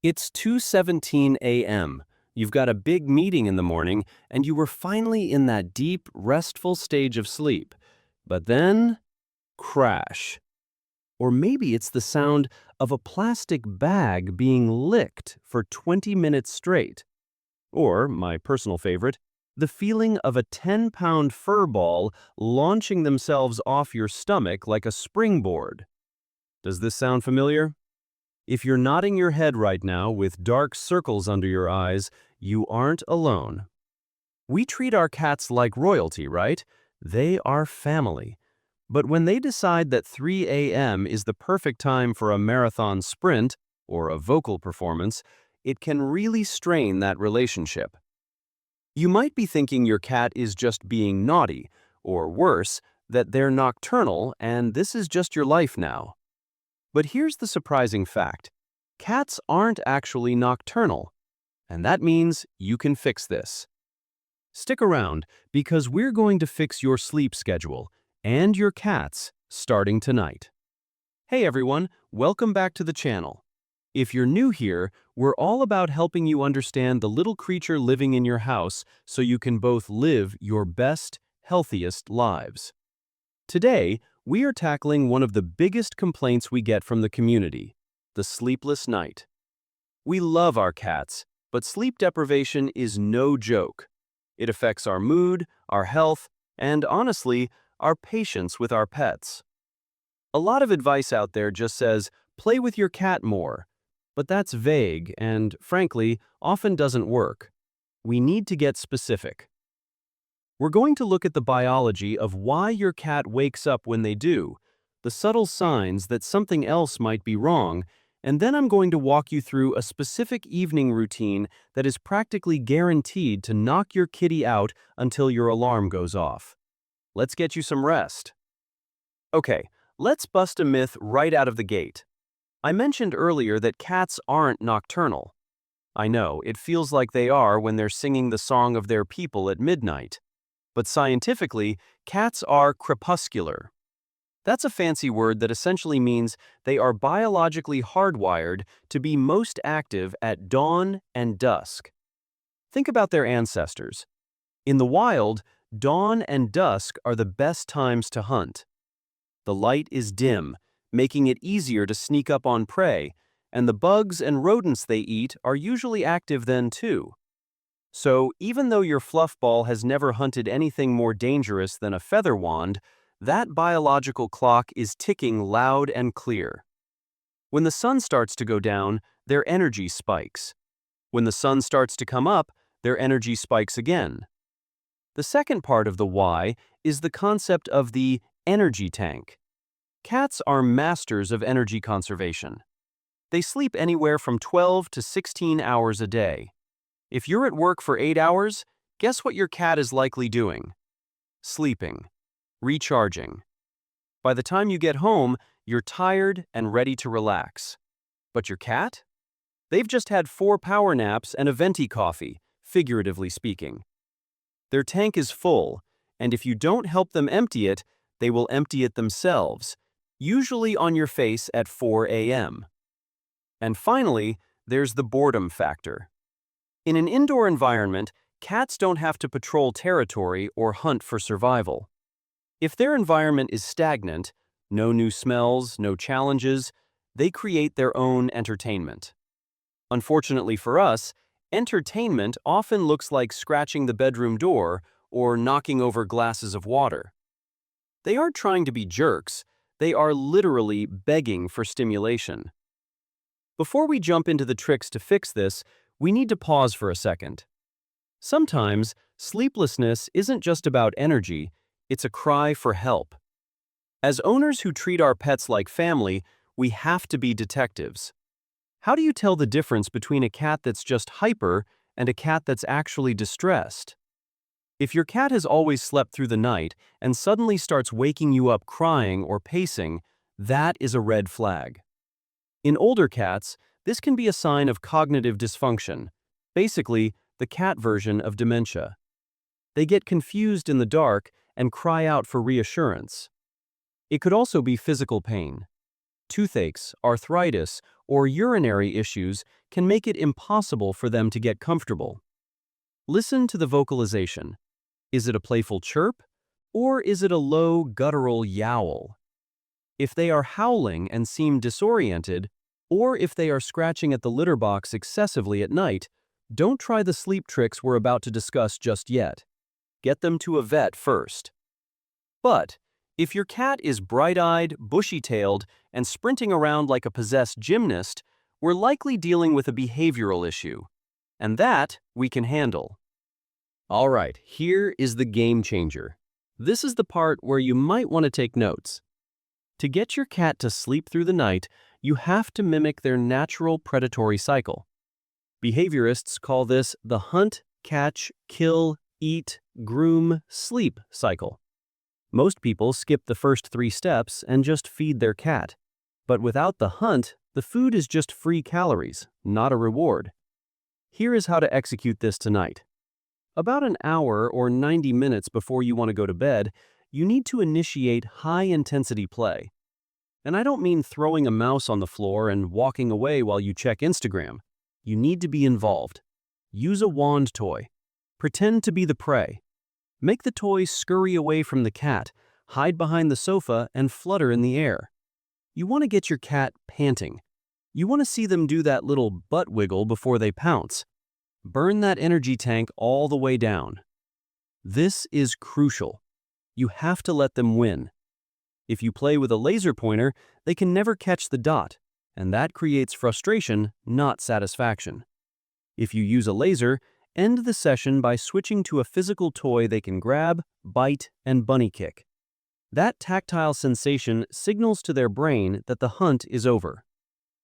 It's 2:17 a.m. You've got a big meeting in the morning, and you were finally in that deep, restful stage of sleep. But then, crash. Or maybe it's the sound of a plastic bag being licked for 20 minutes straight. Or, my personal favorite, the feeling of a 10-pound fur ball launching themselves off your stomach like a springboard. Does this sound familiar? If you're nodding your head right now with dark circles under your eyes, you aren't alone. We treat our cats like royalty, right? They are family. But when they decide that 3 a.m. is the perfect time for a marathon sprint or a vocal performance, it can really strain that relationship. You might be thinking your cat is just being naughty, or worse, that they're nocturnal and this is just your life now. But here's the surprising fact. Cats aren't actually nocturnal, and that means you can fix this. Stick around, because we're going to fix your sleep schedule and your cat's starting tonight. Hey everyone, welcome back to the channel. If you're new here, we're all about helping you understand the little creature living in your house so you can both live your best, healthiest lives. Today, we are tackling one of the biggest complaints we get from the community, the sleepless night. We love our cats, but sleep deprivation is no joke. It affects our mood, our health, and honestly, our patience with our pets. A lot of advice out there just says, play with your cat more. But that's vague and, frankly, often doesn't work. We need to get specific. We're going to look at the biology of why your cat wakes up when they do, the subtle signs that something else might be wrong, and then I'm going to walk you through a specific evening routine that is practically guaranteed to knock your kitty out until your alarm goes off. Let's get you some rest. Okay, let's bust a myth right out of the gate. I mentioned earlier that cats aren't nocturnal. I know, it feels like they are when they're singing the song of their people at midnight. But scientifically, cats are crepuscular. That's a fancy word that essentially means they are biologically hardwired to be most active at dawn and dusk. Think about their ancestors. In the wild, dawn and dusk are the best times to hunt. The light is dim, making it easier to sneak up on prey, and the bugs and rodents they eat are usually active then too. So, even though your fluff ball has never hunted anything more dangerous than a feather wand, that biological clock is ticking loud and clear. When the sun starts to go down, their energy spikes. When the sun starts to come up, their energy spikes again. The second part of the why is the concept of the energy tank. Cats are masters of energy conservation. They sleep anywhere from 12 to 16 hours a day. If you're at work for 8 hours, guess what your cat is likely doing? Sleeping, recharging. By the time you get home, you're tired and ready to relax. But your cat? They've just had 4 power naps and a venti coffee, figuratively speaking. Their tank is full, and if you don't help them empty it, they will empty it themselves, usually on your face at 4 a.m. And finally, there's the boredom factor. In an indoor environment, cats don't have to patrol territory or hunt for survival. If their environment is stagnant, no new smells, no challenges, they create their own entertainment. Unfortunately for us, entertainment often looks like scratching the bedroom door or knocking over glasses of water. They aren't trying to be jerks, they are literally begging for stimulation. Before we jump into the tricks to fix this, we need to pause for a second. Sometimes, sleeplessness isn't just about energy, it's a cry for help. As owners who treat our pets like family, we have to be detectives. How do you tell the difference between a cat that's just hyper and a cat that's actually distressed? If your cat has always slept through the night and suddenly starts waking you up crying or pacing, that is a red flag. In older cats, this can be a sign of cognitive dysfunction, basically the cat version of dementia. They get confused in the dark and cry out for reassurance. It could also be physical pain. Toothaches, arthritis, or urinary issues can make it impossible for them to get comfortable. Listen to the vocalization. Is it a playful chirp, or is it a low, guttural yowl? If they are howling and seem disoriented, or if they are scratching at the litter box excessively at night, don't try the sleep tricks we're about to discuss just yet. Get them to a vet first. But if your cat is bright-eyed, bushy-tailed, and sprinting around like a possessed gymnast, we're likely dealing with a behavioral issue. And that we can handle. All right, here is the game changer. This is the part where you might want to take notes. To get your cat to sleep through the night, you have to mimic their natural predatory cycle. Behaviorists call this the hunt, catch, kill, eat, groom, sleep cycle. Most people skip the first 3 steps and just feed their cat. But without the hunt, the food is just free calories, not a reward. Here is how to execute this tonight. About an hour or 90 minutes before you want to go to bed, you need to initiate high-intensity play. And I don't mean throwing a mouse on the floor and walking away while you check Instagram. You need to be involved. Use a wand toy. Pretend to be the prey. Make the toy scurry away from the cat, hide behind the sofa, and flutter in the air. You want to get your cat panting. You want to see them do that little butt wiggle before they pounce. Burn that energy tank all the way down. This is crucial. You have to let them win. If you play with a laser pointer, they can never catch the dot, and that creates frustration, not satisfaction. If you use a laser, end the session by switching to a physical toy they can grab, bite, and bunny kick. That tactile sensation signals to their brain that the hunt is over.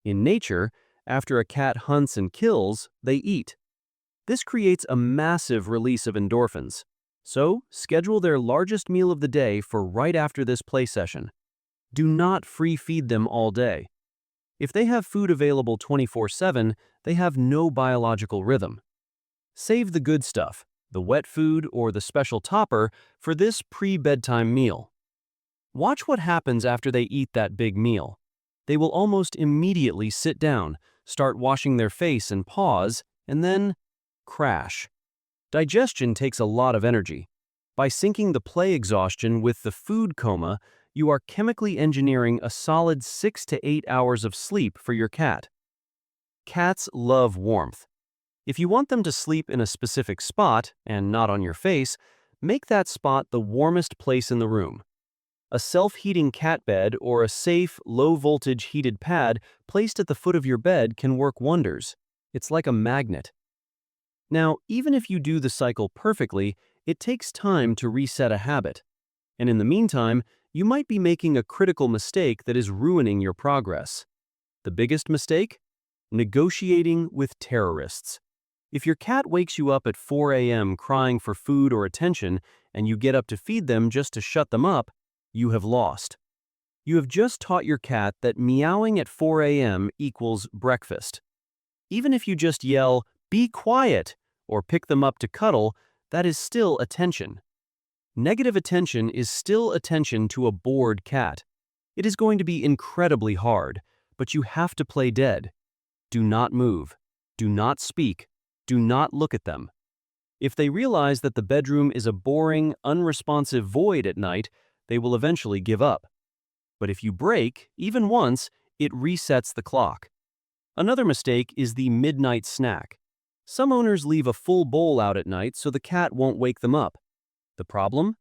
In nature, after a cat hunts and kills, they eat. This creates a massive release of endorphins. So, schedule their largest meal of the day for right after this play session. Do not free feed them all day. If they have food available 24/7, they have no biological rhythm. Save the good stuff, the wet food or the special topper, for this pre-bedtime meal. Watch what happens after they eat that big meal. They will almost immediately sit down, start washing their face and paws, and then crash. Digestion takes a lot of energy. By syncing the play exhaustion with the food coma, you are chemically engineering a solid 6 to 8 hours of sleep for your cat. Cats love warmth. If you want them to sleep in a specific spot, and not on your face, make that spot the warmest place in the room. A self-heating cat bed or a safe, low-voltage heated pad placed at the foot of your bed can work wonders. It's like a magnet. Now, even if you do the cycle perfectly, it takes time to reset a habit. And in the meantime, you might be making a critical mistake that is ruining your progress. The biggest mistake? Negotiating with terrorists. If your cat wakes you up at 4 a.m. crying for food or attention, and you get up to feed them just to shut them up, you have lost. You have just taught your cat that meowing at 4 a.m. equals breakfast. Even if you just yell, "Be quiet," or pick them up to cuddle, that is still attention. Negative attention is still attention to a bored cat. It is going to be incredibly hard, but you have to play dead. Do not move. Do not speak. Do not look at them. If they realize that the bedroom is a boring, unresponsive void at night, they will eventually give up. But if you break, even once, it resets the clock. Another mistake is the midnight snack. Some owners leave a full bowl out at night so the cat won't wake them up. The problem?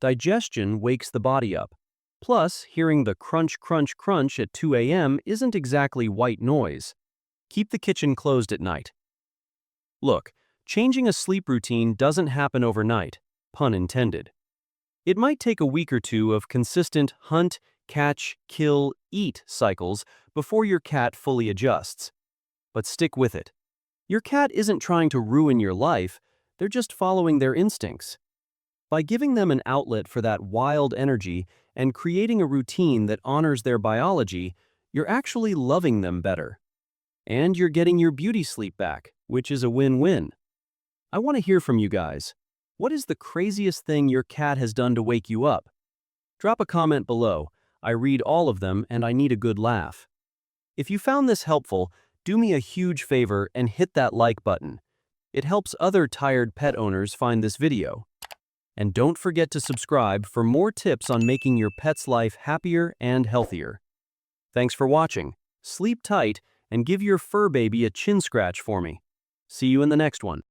Digestion wakes the body up. Plus, hearing the crunch, crunch, crunch at 2 a.m. isn't exactly white noise. Keep the kitchen closed at night. Look, changing a sleep routine doesn't happen overnight, pun intended. It might take a week or two of consistent hunt, catch, kill, eat cycles before your cat fully adjusts. But stick with it. Your cat isn't trying to ruin your life, they're just following their instincts. By giving them an outlet for that wild energy and creating a routine that honors their biology, you're actually loving them better. And you're getting your beauty sleep back, which is a win-win. I want to hear from you guys. What is the craziest thing your cat has done to wake you up? Drop a comment below. I read all of them and I need a good laugh. If you found this helpful, do me a huge favor and hit that like button. It helps other tired pet owners find this video. And don't forget to subscribe for more tips on making your pet's life happier and healthier. Thanks for watching. Sleep tight and give your fur baby a chin scratch for me. See you in the next one.